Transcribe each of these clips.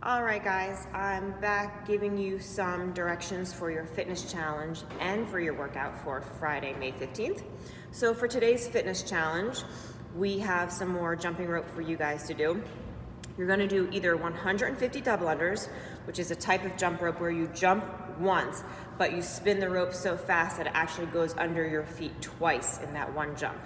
All right, guys, I'm back giving you some directions for your fitness challenge and for your workout for Friday, May 15th. So for today's fitness challenge, we have some more jumping rope for you guys to do. You're gonna do either 150 double unders, which is a type of jump rope where you jump once, but you spin the rope so fast that it actually goes under your feet twice in that one jump.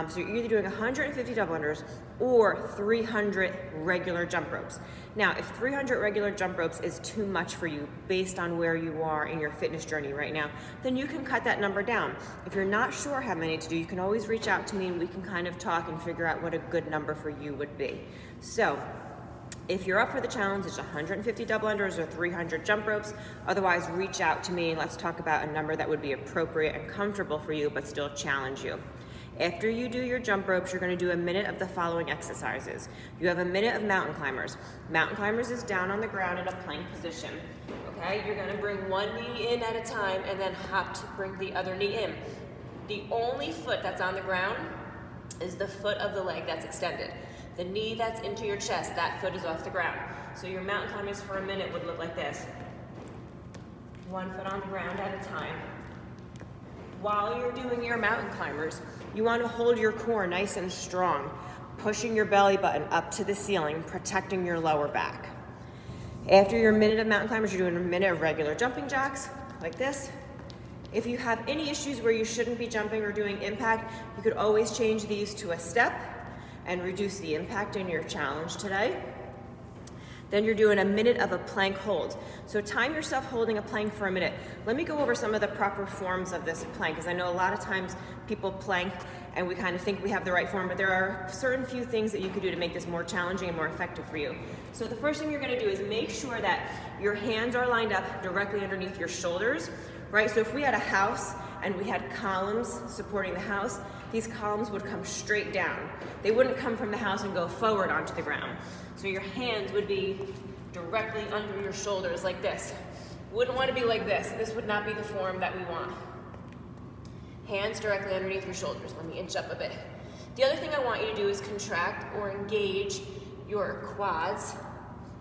So you're either doing 150 double unders or 300 regular jump ropes. Now, if 300 regular jump ropes is too much for you based on where you are in your fitness journey right now, then you can cut that number down. If you're not sure how many to do, you can always reach out to me and we can kind of talk and figure out what a good number for you would be. So, if you're up for the challenge, it's 150 double unders or 300 jump ropes. Otherwise, reach out to me and let's talk about a number that would be appropriate and comfortable for you, but still challenge you. After you do your jump ropes, you're gonna do a minute of the following exercises. You have a minute of mountain climbers. Mountain climbers is down on the ground in a plank position. Okay, you're gonna bring one knee in at a time and then hop to bring the other knee in. The only foot that's on the ground is the foot of the leg that's extended. The knee that's into your chest, that foot is off the ground. So your mountain climbers for a minute would look like this. One foot on the ground at a time. While you're doing your mountain climbers, you want to hold your core nice and strong, pushing your belly button up to the ceiling, protecting your lower back. After your minute of mountain climbers, you're doing a minute of regular jumping jacks, like this. If you have any issues where you shouldn't be jumping or doing impact, you could always change these to a step and reduce the impact in your challenge today. Then you're doing a minute of a plank hold. So time yourself holding a plank for a minute. Let me go over some of the proper forms of this plank, because I know a lot of times people plank and we kind of think we have the right form, but there are certain few things that you could do to make this more challenging and more effective for you. So the first thing you're gonna do is make sure that your hands are lined up directly underneath your shoulders, right? So if we had a house and we had columns supporting the house, these columns would come straight down. They wouldn't come from the house and go forward onto the ground. So your hands would be directly under your shoulders like this. Wouldn't want to be like this. This would not be the form that we want. Hands directly underneath your shoulders. Let me inch up a bit. The other thing I want you to do is contract or engage your quads,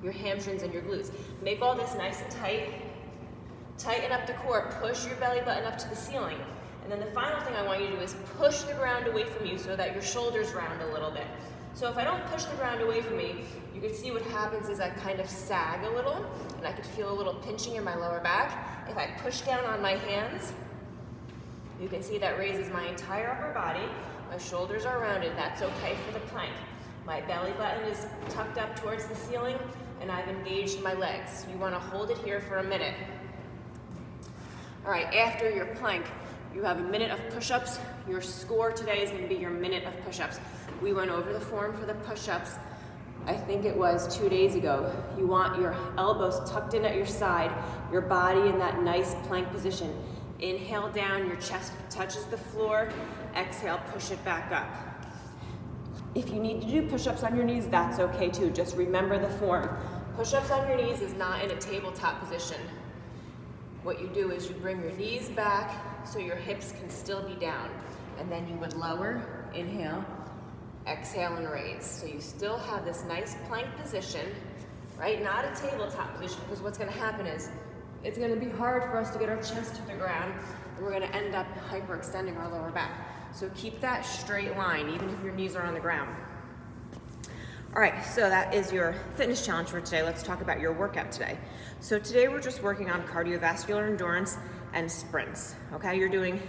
your hamstrings, and your glutes. Make all this nice and tight. Tighten up the core. Push your belly button up to the ceiling. And then the final thing I want you to do is push the ground away from you so that your shoulders round a little bit. So if I don't push the ground away from me, you can see what happens is I kind of sag a little, and I could feel a little pinching in my lower back. If I push down on my hands, you can see that raises my entire upper body. My shoulders are rounded. That's okay for the plank. My belly button is tucked up towards the ceiling, and I've engaged my legs. You want to hold it here for a minute. All right, after your plank, you have a minute of push-ups. Your score today is going to be your minute of push-ups. We went over the form for the push-ups, I think it was 2 days ago. You want your elbows tucked in at your side, your body in that nice plank position. Inhale down, your chest touches the floor. Exhale, push it back up. If you need to do push-ups on your knees, that's okay too. Just remember the form. Push-ups on your knees is not in a tabletop position. What you do is you bring your knees back so your hips can still be down. And then you would lower, inhale, exhale and raise. So you still have this nice plank position, right? Not a tabletop position, because what's gonna happen is it's gonna be hard for us to get our chest to the ground, and we're gonna end up hyperextending our lower back. So keep that straight line, even if your knees are on the ground. All right, so that is your fitness challenge for today. Let's talk about your workout today. So today we're just working on cardiovascular endurance and sprints, okay? You're doing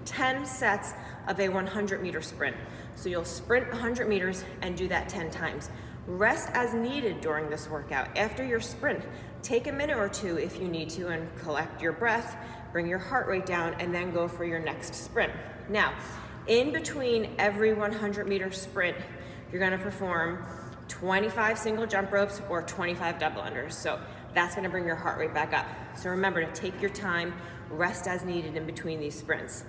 10 sets of a 100-meter sprint. So you'll sprint 100 meters and do that 10 times. Rest as needed during this workout. After your sprint, take a minute or two if you need to and collect your breath, bring your heart rate down, and then go for your next sprint. Now, in between every 100-meter sprint, you're gonna perform 25 single jump ropes or 25 double unders. So that's gonna bring your heart rate back up. So remember to take your time, rest as needed in between these sprints.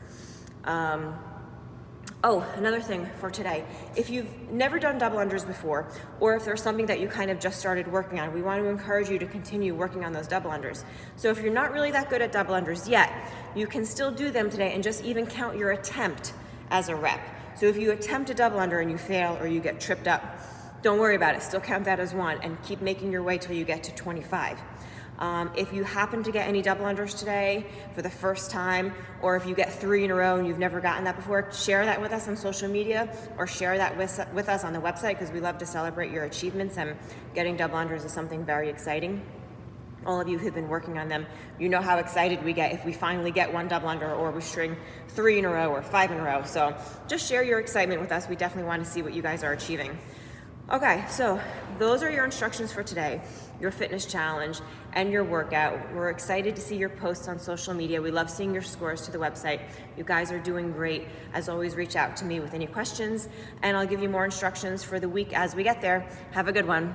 Another thing for today, if you've never done double unders before, or if there's something that you kind of just started working on, we want to encourage you to continue working on those double unders. So if you're not really that good at double unders yet, you can still do them today and just even count your attempt as a rep. So if you attempt a double under and you fail or you get tripped up, don't worry about it. Still count that as 1 and keep making your way till you get to 25. If you happen to get any double unders today for the first time, or if you get 3 in a row and you've never gotten that before, share that with us on social media or share that with us on the website, because we love to celebrate your achievements, and getting double unders is something very exciting. All of you who've been working on them, you know how excited we get if we finally get 1 double under, or we string 3 in a row or 5 in a row. So just share your excitement with us. We definitely want to see what you guys are achieving. Okay, so those are your instructions for today, your fitness challenge and your workout. We're excited to see your posts on social media. We love seeing your scores to the website. You guys are doing great. As always, reach out to me with any questions, and I'll give you more instructions for the week as we get there. Have a good one.